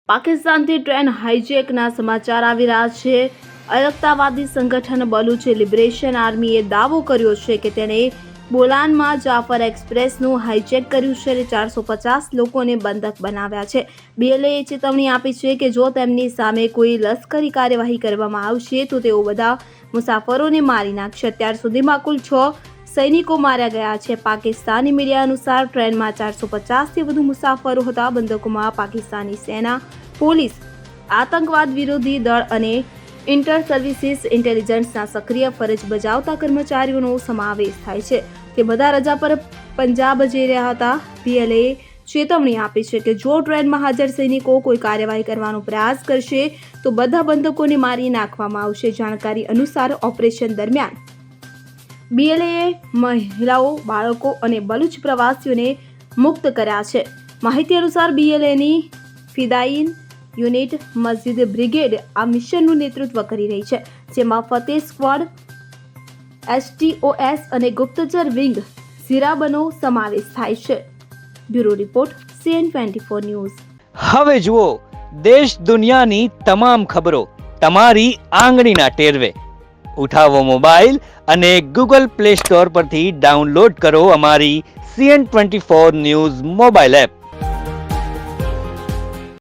પાકિસ્તાનથી train હાઇજેકના સમાચાર આવી રહ્યા છે। અલગતાવાદી સંગઠન બલુચ લિબરેશન આર્મીએ દાવો કર્યો છે કે તેણે બોલાનમાં જાફર એક્સપ્રેસનું હાઇજેક કર્યું છે અને 450 લોકોને બંધક બનાવ્યા છે। બીએલએએ ચેતવણી આપી છે કે જો તેમની સામે કોઈ લશ્કરી કાર્યવાહી કરવામાં આવશે તો તેઓ બધા મુસાફરોને મારી નાખશે। અત્યાર સુધીમાં કુલ 6 સૈનિકો માર્યા ગયા છે। પાકિસ્તાની મીડિયા અનુસાર ટ્રેનમાં 450થી વધુ મુસાફરો હતા। બંધકોમાં પાકિસ્તાની સેના, પોલીસ, આતંકવાદ વિરોધી દળ અને ઇન્ટર સર્વિસીસ ઇન્ટેલિજન્સના સક્રિય ફરજ બજાવતા કર્મચારીઓનો સમાવેશ થાય છે। તે બધા રજા પર પંજાબ જઈ રહ્યા હતા। બીએલએએ ચેતવણી આપી છે કે જો ટ્રેનમાં હાજર સૈનિકો કોઈ કાર્યવાહી કરવાનો પ્રયાસ કરશે તો બધા બંધકોને મારી નાખવામાં આવશે। જાણકારી અનુસાર ઓપરેશન દરમિયાન બીએલએએ મહિલાઓ, બાળકો અને બલુચ પ્રવાસીઓને મુક્ત કર્યા છે। માહિતી અનુસાર બીએલએની ફિદાયીન યુનિટ મસ્જિદ બ્રિગેડ આ મિશનનું નેતૃત્વ કરી રહી છે, જેમાં ફતેહ સ્ક્વોડ, એસટીઓએસ અને ગુપ્તચર વિંગ ઝીરાબનો સમાવેશ થાય છે। Bureau report CN24 news. હવે જુઓ દેશ દુનિયાની તમામ ખબરો તમારી આંગળીના ટેરવે। ઉઠાવો મોબાઈલ અને ગૂગલ પ્લે સ્ટોર પરથી ડાઉનલોડ કરો અમારી CN24 ન્યૂઝ મોબાઈલ એપ।